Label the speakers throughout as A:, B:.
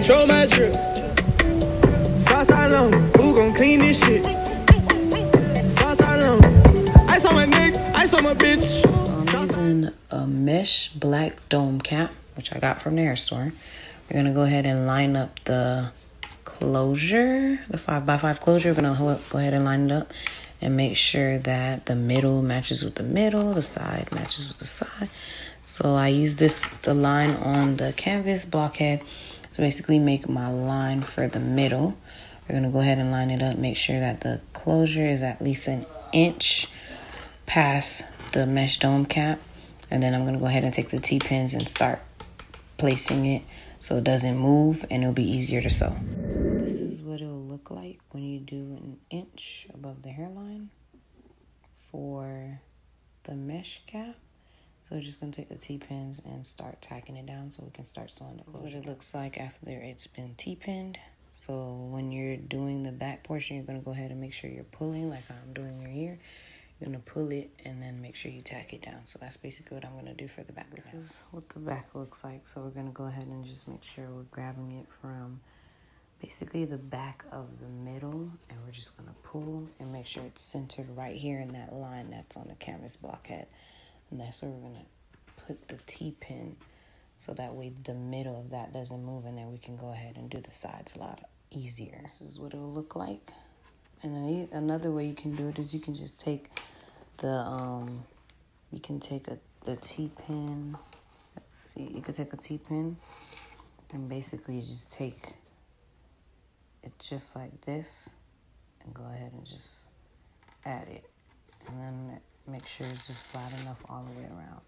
A: Show my drip. Southside long, who gon' clean this shit? Southside long, ice on my neck, ice on my bitch.
B: So I'm using a mesh black dome cap, which I got from the hair store. We're gonna go ahead and line up the closure, the 5x5 closure. We're gonna go ahead and line it up and make sure that the middle matches with the middle, the side matches with the side. So I use this to line on the canvas blockhead to basically make my line for the middle. We're gonna go ahead and line it up, make sure that the closure is at least an inch past the mesh dome cap. And then I'm gonna go ahead and take the T-pins and start placing it so it doesn't move and it'll be easier to sew. So this is what it'll look like when you do an inch above the hairline for the mesh cap. So we're just gonna take the T-pins and start tacking it down so we can start sewing the closure. This is what it looks like after it's been T-pinned. So when you're doing the back portion, you're gonna go ahead and make sure you're pulling like I'm doing your ear. You're gonna pull it and then make sure you tack it down. So that's basically what I'm gonna do for the back. This is what the back looks like. So we're gonna go ahead and just make sure we're grabbing it from basically the back of the middle, and we're just gonna pull and make sure it's centered right here in that line that's on the canvas blockhead. And that's where we're gonna put the T-pin so that way the middle of that doesn't move, and then we can go ahead and do the sides a lot easier. This is what it'll look like. And then another way you can do it is you can just take the the T-pin. Let's see, you could take a T-pin and basically just take it just like this and go ahead and just add it, and then make sure it's just flat enough all the way around.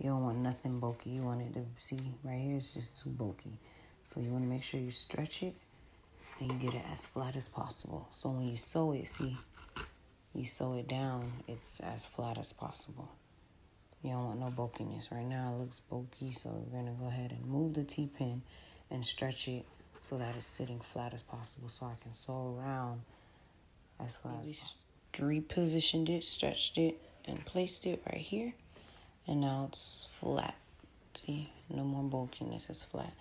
B: You don't want nothing bulky. You want it to, see right here, it's just too bulky. So you want to make sure you stretch it and you get it as flat as possible. So when you sew it, see, you sew it down, it's as flat as possible. You don't want no bulkiness. Right now it looks bulky, so we're going to go ahead and move the T-pin and stretch it so that it's sitting flat as possible so I can sew around as flat as possible. Repositioned it, stretched it, and placed it right here, and now it's flat. See, no more bulkiness, it's flat.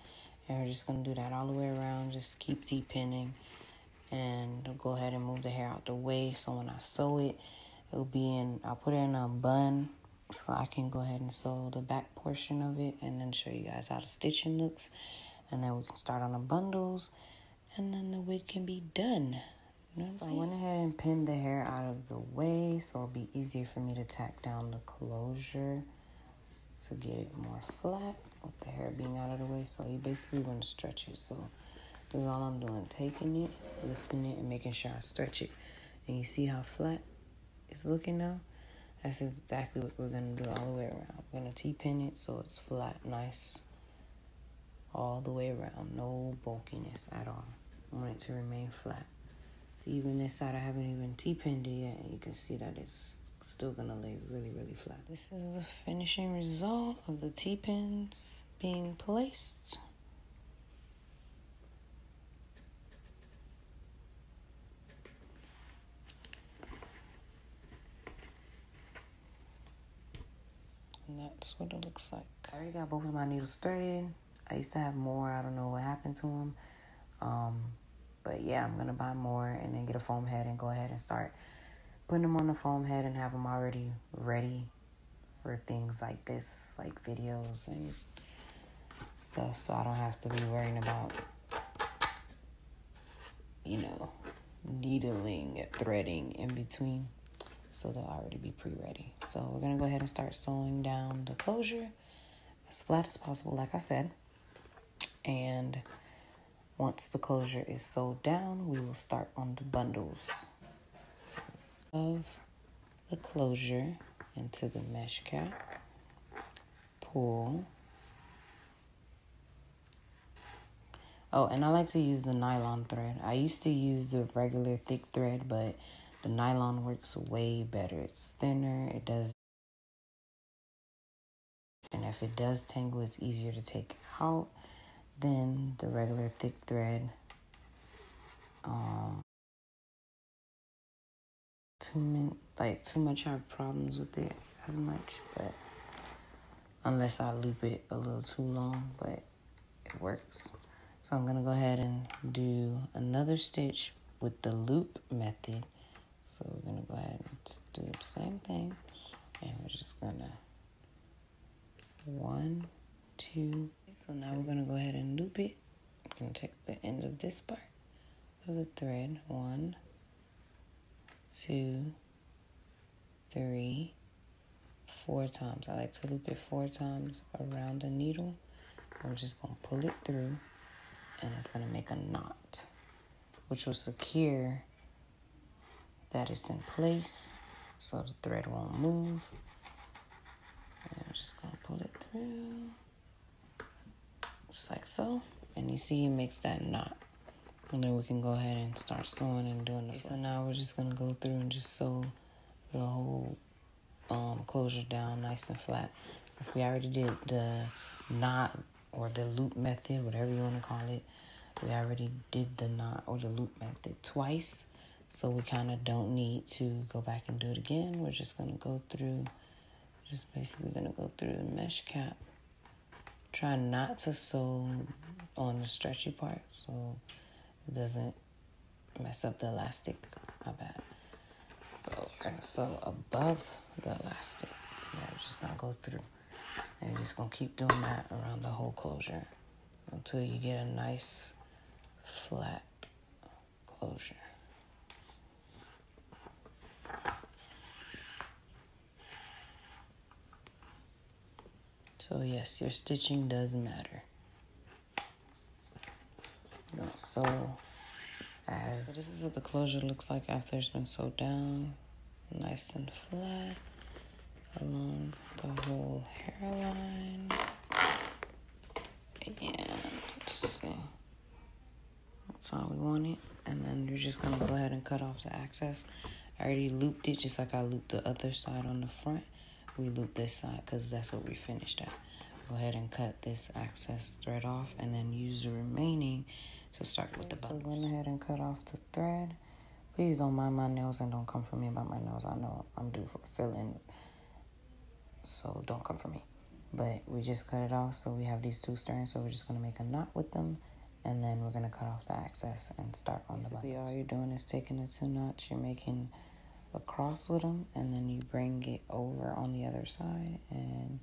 B: And we're just gonna do that all the way around. Just keep T-pinning, and I'll go ahead and move the hair out the way so when I sew it, it'll be in, I'll put it in a bun so I can go ahead and sew the back portion of it and then show you guys how the stitching looks, and then we can start on the bundles, and then the wig can be done. You know what I'm saying? I went ahead and pinned the hair out of the way so it'll be easier for me to tack down the closure to get it more flat with the hair being out of the way. So you basically want to stretch it. So this is all I'm doing, taking it, lifting it, and making sure I stretch it. And you see how flat it's looking now? That's exactly what we're going to do all the way around. We're going to T-pin it so it's flat, nice, all the way around. No bulkiness at all. I want it to remain flat. So even this side, I haven't even T-pinned it yet, and you can see that it's still gonna lay really, really flat. This is the finishing result of the T-pins being placed. And that's what it looks like. I already got both of my needles threaded. I used to have more. I don't know what happened to them. But yeah, I'm going to buy more and then get a foam head and go ahead and start putting them on the foam head and have them already ready for things like this, like videos and stuff. So I don't have to be worrying about, you know, needling, threading in between. So they'll already be pre-ready. So we're going to go ahead and start sewing down the closure as flat as possible, like I said. And once the closure is sewed down, we will start on the bundles. Of the closure into the mesh cap, pull. Oh, and I like to use the nylon thread. I used to use the regular thick thread, but the nylon works way better. It's thinner, it does, and if it does tangle, it's easier to take out than the regular thick thread. Too much have problems with it as much, but unless I loop it a little too long, but it works. So I'm gonna go ahead and do another stitch with the loop method. So we're gonna go ahead and do the same thing, and we're just gonna 1, 2. So now we're gonna go ahead and loop it. I'm gonna take the end of this part of the thread. 1, 2, 3, 4 times. I like to loop it 4 times around the needle. We're just gonna pull it through, and it's gonna make a knot, which will secure that it's in place so the thread won't move. And I'm just gonna pull it through just like so, and you see it makes that knot, and then we can go ahead and start sewing and doing the so now we're just gonna go through and just sew the whole closure down nice and flat. Since we already did the knot or the loop method, whatever you want to call it, we already did the knot or the loop method twice, so we kind of don't need to go back and do it again. We're just gonna go through, just basically gonna go through the mesh cap. Try not to sew on the stretchy part so it doesn't mess up the elastic. My bad. So we're gonna sew above the elastic. Yeah, we're just gonna go through, and you're just gonna keep doing that around the whole closure until you get a nice flat closure. So yes, your stitching does matter. You don't sew as... So this is what the closure looks like after it's been sewed down. Nice and flat along the whole hairline. And let's see. That's how we want it. And then you're just gonna go ahead and cut off the excess. I already looped it just like I looped the other side on the front. We looped this side because that's what we finished at. Go ahead and cut this excess thread off, and then use the remaining to start with the bundles. So go ahead and cut off the thread. Please don't mind my nails and don't come for me about my nails. I know I'm due for filling, so don't come for me. But we just cut it off, so we have these 2 strands, so we're just gonna make a knot with them, and then we're gonna cut off the excess and start on the bundles. Basically, all you're doing is taking the 2 knots, you're making a cross with them, and then you bring it over on the other side, and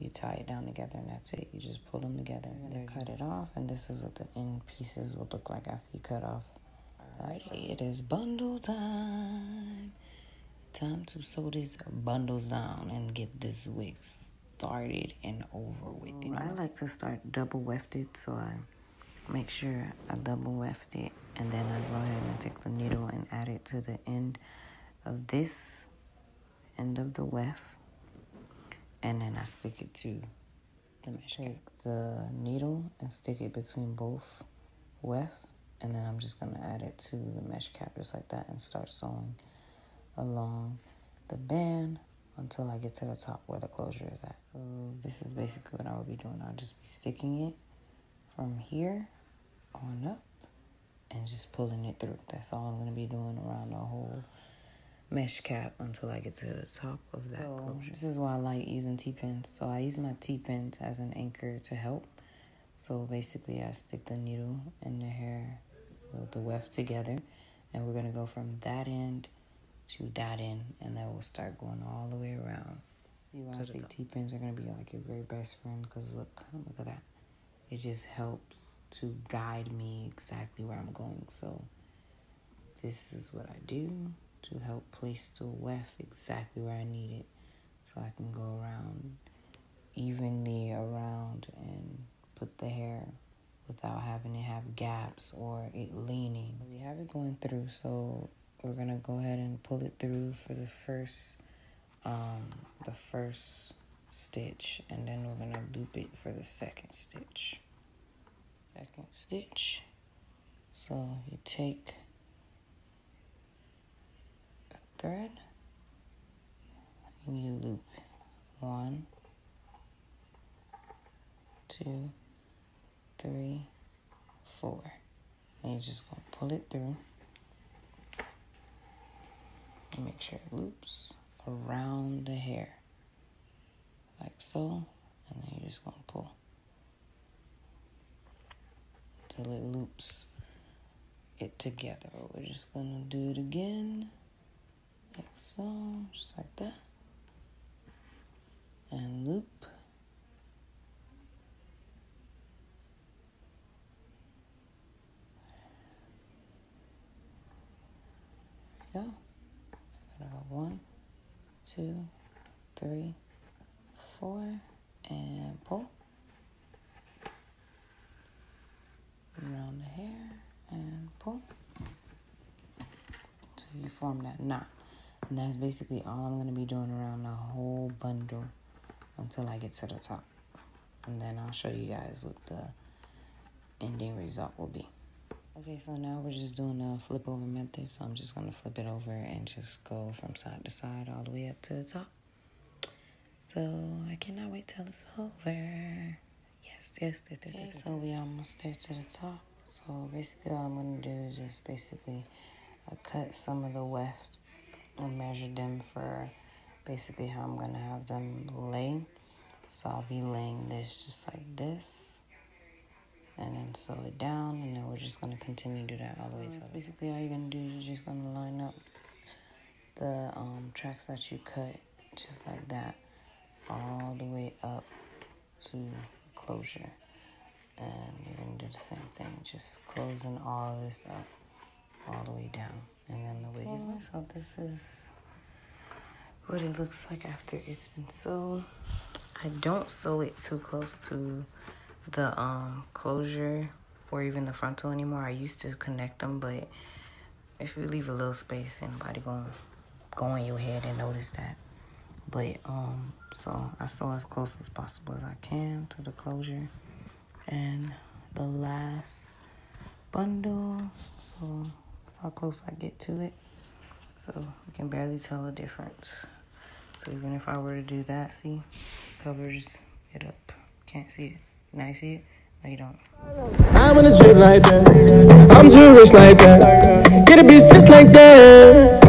B: you tie it down together, and that's it. You just pull them together and then cut it off, and this is what the end pieces will look like after you cut off. Alright, it is bundle time. Time to sew these bundles down and get this wig started and over with. You know, I like to start double wefted, so I make sure I double weft it, and then I go ahead and take the needle and add it to the end of this end of the weft, and then I stick it to the mesh cap. Take the needle and stick it between both wefts, and then I'm just gonna add it to the mesh cap just like that and start sewing along the band until I get to the top where the closure is at. So this is basically what I will be doing. I'll just be sticking it from here on up and just pulling it through. That's all I'm gonna be doing around the whole mesh cap until I get to the top of that closure. This is why I like using T-pins. So I use my T-pins as an anchor to help. So basically I stick the needle and the hair, the weft together, and we're gonna go from that end to that end, and then we'll start going all the way around. See why I say T-pins are gonna be like your very best friend, because look at that. It just helps to guide me exactly where I'm going. So this is what I do to help place the weft exactly where I need it, so I can go around evenly around and put the hair without having to have gaps or it leaning. We have it going through, so we're gonna go ahead and pull it through for the first stitch, and then we're gonna loop it for the second stitch. So you take thread and you loop 1, 2, 3, 4, and you're just gonna pull it through and make sure it loops around the hair like so, and then you're just gonna pull till it loops it together. We're just gonna do it again, like so, just like that, and loop. There we go. Gotta go 1, 2, 3, 4, and pull. Around the hair and pull. So you form that knot. And that's basically all I'm going to be doing around the whole bundle until I get to the top. And then I'll show you guys what the ending result will be. Okay, so now we're just doing a flip over method. So I'm just going to flip it over and just go from side to side all the way up to the top. So I cannot wait till it's over. Yes. Okay, so we almost there to the top. So basically all I'm going to do is just basically cut some of the weft and measure them for basically how I'm going to have them lay. So I'll be laying this just like this. And then sew it down. And then we're just going to continue to do that all the way to the top. Basically all you're going to do is you're just going to line up the tracks that you cut just like that all the way up to closure. And you're going to do the same thing, just closing all this up all the way down. And then the wig is done. So this is what it looks like after it's been sewed. I don't sew it too close to the closure or even the frontal anymore. I used to connect them, but if you leave a little space, anybody gonna go in your head and notice that. But so I sew as close as possible as I can to the closure. And the last bundle, so that's how close I get to it. So you can barely tell the difference. So even if I were to do that, see, covers it up. Can't see it. Now you see it? No, you don't.
A: I'm in a drip like that. I'm too rich like that. Get a bitch just like that.